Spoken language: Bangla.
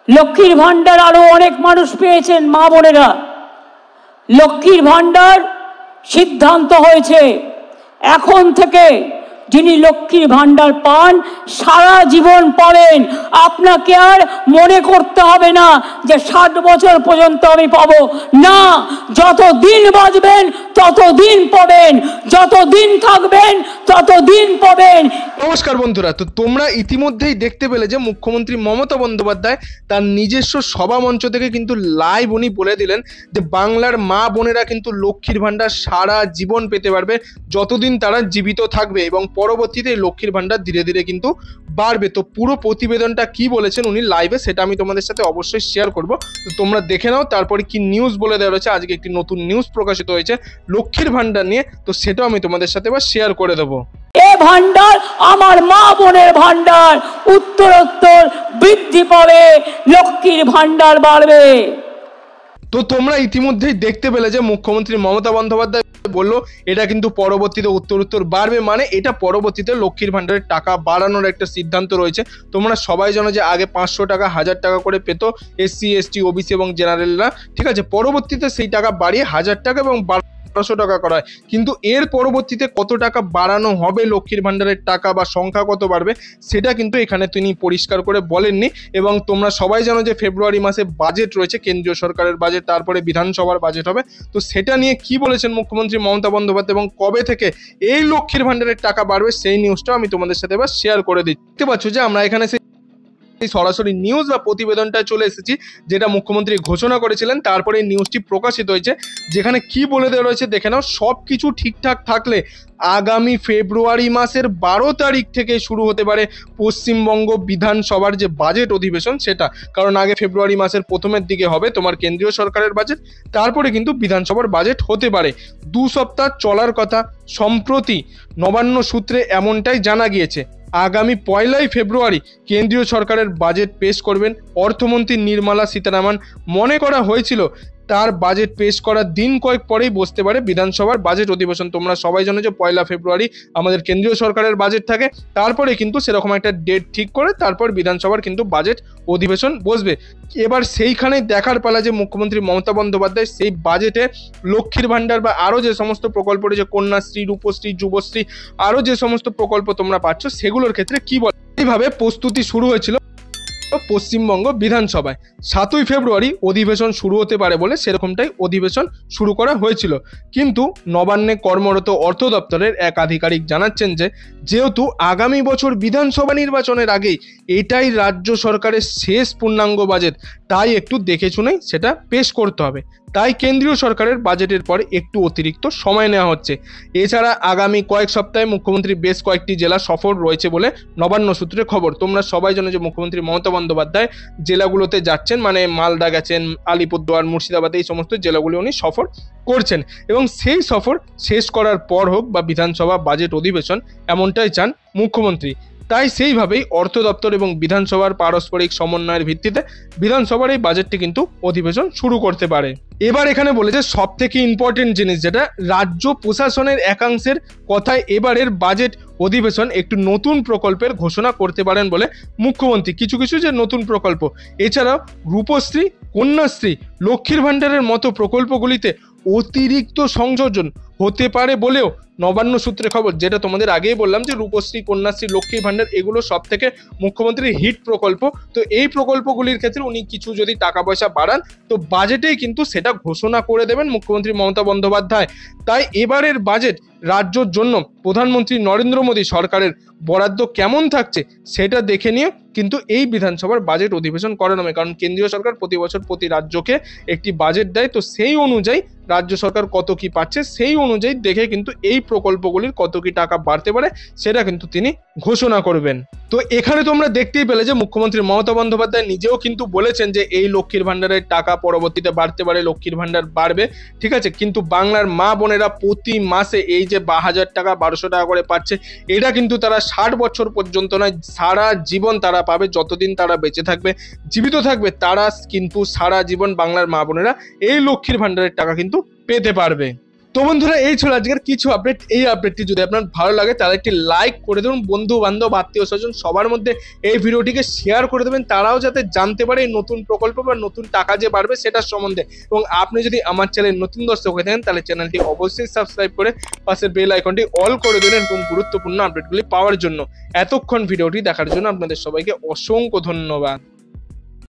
লক্ষ্মীর ভান্ডার আরো অনেক মানুষ পেয়েছেন মা বোনেরা। লক্ষ্মীর ভান্ডার সিদ্ধান্ত হয়েছে এখন থেকে যিনি লক্ষ্মীর ভান্ডার পান সারা জীবন পাবেন। আপনাকে আর মনে করতে হবে না যে 60 বছর পর্যন্ত আমি পাবো না, যতদিন বাঁচবেন ততদিন পাবেন, যতদিন থাকবেন ততদিন পাবেন। নমস্কার বন্ধুরা, তো তোমরা ইতিমধ্যেই দেখতে পেলে যে মুখ্যমন্ত্রী মমতা বন্দ্যোপাধ্যায় তার নিজস্ব সভা মঞ্চ থেকে কিন্তু লাইভ উনি বলে দিলেন যে বাংলার মা বোনেরা কিন্তু লক্ষ্মীর ভান্ডার সারা জীবন পেতে পারবে যতদিন তারা জীবিত থাকবে, এবং পরবর্তীতে লক্ষ্মীর ভান্ডার ধীরে ধীরে কিন্তু বাড়বে। তো পুরো প্রতিবেদনটা কি বলেছেন উনি লাইভে, সেটা আমি তোমাদের সাথে অবশ্যই শেয়ার করব। তো তোমরা দেখে নাও। তারপরে কি নিউজ বলে দেওয়া রয়েছে, আজকে একটি নতুন নিউজ প্রকাশিত হয়েছে লক্ষ্মীর ভান্ডার নিয়ে, তো সেটাও আমি তোমাদের সাথে এবার শেয়ার করে দেবো। এ ভান্ডার আমার মা বোনের ভান্ডার, উত্তরোত্তর বৃদ্ধি পাবে, লক্ষ্মীর ভান্ডার বাড়বে। তো তোমরা ইতিমধ্যেই দেখতে পেলে যে মুখ্যমন্ত্রী মমতা বন্দ্যোপাধ্যায় বললো এটা কিন্তু পরবর্তীতে উত্তরোত্তর বাড়বে, মানে এটা পরবর্তীতে লক্ষ্মীর ভান্ডারের টাকা বাড়ানোর একটা সিদ্ধান্ত রয়েছে। তোমরা সবাই জানো যে আগে 500 টাকা 1000 টাকা করে পেত এসসি এসটি ওবিসি এবং জেনারেলরা, ঠিক আছে। পরবর্তীতে সেই টাকা বাড়িয়ে 1000 টাকা এবং 1200 টাকা করা হয়, কিন্তু এর পরবর্তীতে কত টাকা বাড়ানো হবে লক্ষ্মীর ভান্ডারের টাকা বা সংখ্যা কত বাড়বে সেটা কিন্তু এখানে তিনি পরিষ্কার করে বলেননি। এবং তোমরা সবাই জানো যে ফেব্রুয়ারি মাসে বাজেট রয়েছে, কেন্দ্রীয় সরকারের বাজেট, তারপরে বিধানসভার বাজেট হবে। তো সেটা নিয়ে কি বলেছেন মুখ্যমন্ত্রী মমতা বন্দ্যোপাধ্যায় এবং কবে থেকে এই লক্ষ্মীর ভান্ডারের টাকা বাড়বে সেই নিউজটাও আমি তোমাদের সাথে এবার শেয়ার করে দিই। দেখতে পাচ্ছ যে আমরা এখানে সরাসরি নিউজ বা প্রতিবেদনটা চলে এসেছি যেটা মুখ্যমন্ত্রী ঘোষণা করেছিলেন, তারপরে এই নিউজটি প্রকাশিত হয়েছে যেখানে কি বলে দেওয়া রয়েছে দেখে নাও। সব কিছু ঠিকঠাক থাকলে আগামী ফেব্রুয়ারি মাসের 12 তারিখ থেকে শুরু হতে পারে পশ্চিমবঙ্গ বিধানসভার যে বাজেট অধিবেশন সেটা, কারণ আগে ফেব্রুয়ারি মাসের প্রথমের দিকে হবে তোমার কেন্দ্রীয় সরকারের বাজেট, তারপরে কিন্তু বিধানসভার বাজেট হতে পারে। 2 সপ্তাহ চলার কথা, সম্প্রতি নবান্ন সূত্রে এমনটাই জানা গিয়েছে। আগামী 1লাই ফেব্রুয়ারি কেন্দ্রীয় সরকারের বাজেট পেশ করবেন অর্থমন্ত্রী নির্মলা সীতারামন। মনে করা হয়েছিল তার বাজেট পেশ করার দিন কয়েক পরেই বসতে পারে বিধানসভার বাজেট অধিবেশন। তোমরা সবাই জানো যে 1লা ফেব্রুয়ারি আমাদের কেন্দ্রীয় সরকারের বাজেট থাকে, তারপরে কিন্তু সেরকম একটা ডেট ঠিক করে তারপর বিধানসভার কিন্তু বাজেট অধিবেশন বসবে। এবার সেইখানে দেখার পালা যে মুখ্যমন্ত্রী মমতা বন্দ্যোপাধ্যায় সেই বাজেটে লক্ষ্মীর ভান্ডার বা আরও যে সমস্ত প্রকল্প রয়েছে, কন্যাশ্রী, রূপশ্রী, যুবশ্রী, আরও যে সমস্ত প্রকল্প তোমরা পাচ্ছ সেগুলোর ক্ষেত্রে কি বলে। এইভাবে প্রস্তুতি শুরু হয়েছিল পশ্চিমবঙ্গ বিধানসভায়। 7ই ফেব্রুয়ারি অধিবেশন শুরু হতে পারে বলে সেরকমটাই অধিবেশন শুরু করা হয়েছিল, কিন্তু নবান্নে কর্মরত অর্থ দপ্তরের এক আধিকারিক জানাচ্ছেন যে যেহেতু আগামী বছর বিধানসভা নির্বাচনের আগেই এটাই রাজ্য সরকারের শেষ পূর্ণাঙ্গ বাজেট, তাই একটু দেখে শুনেই সেটা পেশ করতে হবে। তাই কেন্দ্রীয় সরকারের বাজেটের পর একটু অতিরিক্ত সময় নেওয়া হচ্ছে। এছাড়া আগামী কয়েক সপ্তাহে মুখ্যমন্ত্রী বেশ কয়েকটি জেলা সফর রয়েছে বলে নবান্ন সূত্রে খবর। তোমরা সবাই জানো যে মুখ্যমন্ত্রী মমতা বন্দ্যোপাধ্যায় জেলাগুলোতে যাচ্ছেন, মানে মালদা গেছেন, আলিপুরদুয়ার, মুর্শিদাবাদ, এই সমস্ত জেলাগুলি উনি সফর করছেন, এবং সেই সফর শেষ করার পর হোক বা বিধানসভা বাজেট অধিবেশন এমনটাই চান মুখ্যমন্ত্রী। তাই সেইভাবেই অর্থ দপ্তর এবং বিধানসভার পারস্পরিক সমন্বয়ের ভিত্তিতে বিধানসভার এই বাজেটটি কিন্তু অধিবেশন শুরু করতে পারে। এবার এখানে বলেছে সব থেকে ইম্পর্টেন্ট জিনিস যেটা, রাজ্য প্রশাসনের একাংশের কথায় এবারের বাজেট অধিবেশন একটু নতুন প্রকল্পের ঘোষণা করতে পারেন বলে মুখ্যমন্ত্রী। কিছু কিছু যে নতুন প্রকল্প, এছাড়াও রূপশ্রী, কন্যাশ্রী, লক্ষ্মীর ভান্ডারের মতো প্রকল্পগুলিতে অতিরিক্ত সংযোজন হতে পারে বলেও নবান্ন সূত্রে খবর। যেটা তোমাদের আগেই বললাম যে রূপশ্রী, কন্যাশ্রী, লক্ষ্মীর ভান্ডার এগুলো সব থেকে মুখ্যমন্ত্রীর হিট প্রকল্প। তো এই প্রকল্পগুলির ক্ষেত্রে উনি কিছু যদি টাকা পয়সা বাড়ান তো বাজেটেই কিন্তু সেটা ঘোষণা করে দেবেন মুখ্যমন্ত্রী মমতা বন্দ্যোপাধ্যায়। তাই এবারের বাজেট রাজ্যের জন্য প্রধানমন্ত্রী নরেন্দ্র মোদী সরকারের বরাদ্দ কেমন থাকছে সেটা দেখে নিয়ে কিন্তু এই বিধানসভার বাজেট অধিবেশন করানো হবে, কারণ কেন্দ্রীয় সরকার প্রতি বছর প্রতি রাজ্যকে একটি বাজেট দেয়। তো সেই অনুযায়ী রাজ্য সরকার কত কি পাচ্ছে সেই অনুযায়ী দেখে কিন্তু এই প্রকল্পগুলির কত কি টাকা বাড়তে পারে সেটা কিন্তু তিনি ঘোষণা করবেন। তো এখানে তোমরা দেখতেই পেলে যে মুখ্যমন্ত্রী মমতা বন্দ্যোপাধ্যায় নিজেও কিন্তু বলেছেন যে এই লক্ষ্মীর ভান্ডারের টাকা পরবর্তীতে বাড়তে পারে, লক্ষ্মীর ভান্ডার বাড়বে, ঠিক আছে। কিন্তু বাংলার মা বোনেরা প্রতি মাসে এই যে 1000 টাকা 1200 টাকা করে পাচ্ছে, এটা কিন্তু তারা 60 বছর পর্যন্ত নয়, সারা জীবন তারা পাবে। যতদিন তারা বেঁচে থাকবে, জীবিত থাকবে, তারা কিন্তু সারা জীবন বাংলার মা বোনেরা এই লক্ষ্মীর ভান্ডারের টাকা কিন্তু পেতে পারবে। তো বন্ধুরা এই ছিল আজকের কিছু আপডেট। এই আপডেটটি যদি আপনার ভালো লাগে তাহলে একটি লাইক করে দেবেন, বন্ধু বান্ধব আত্মীয় স্বজন সবার মধ্যে এই ভিডিওটিকে শেয়ার করে দেবেন, তারাও যাতে জানতে পারে এই নতুন প্রকল্প বা নতুন টাকা যে বাড়বে সেটার সম্বন্ধে। এবং আপনি যদি আমার চ্যানেল নতুন দর্শক হয়ে থাকেন তাহলে চ্যানেলটি অবশ্যই সাবস্ক্রাইব করে পাশের বেল আইকনটি অল করে দেবেন এবং গুরুত্বপূর্ণ আপডেটগুলি পাওয়ার জন্য। এতক্ষণ ভিডিওটি দেখার জন্য আপনাদের সবাইকে অসংখ্য ধন্যবাদ।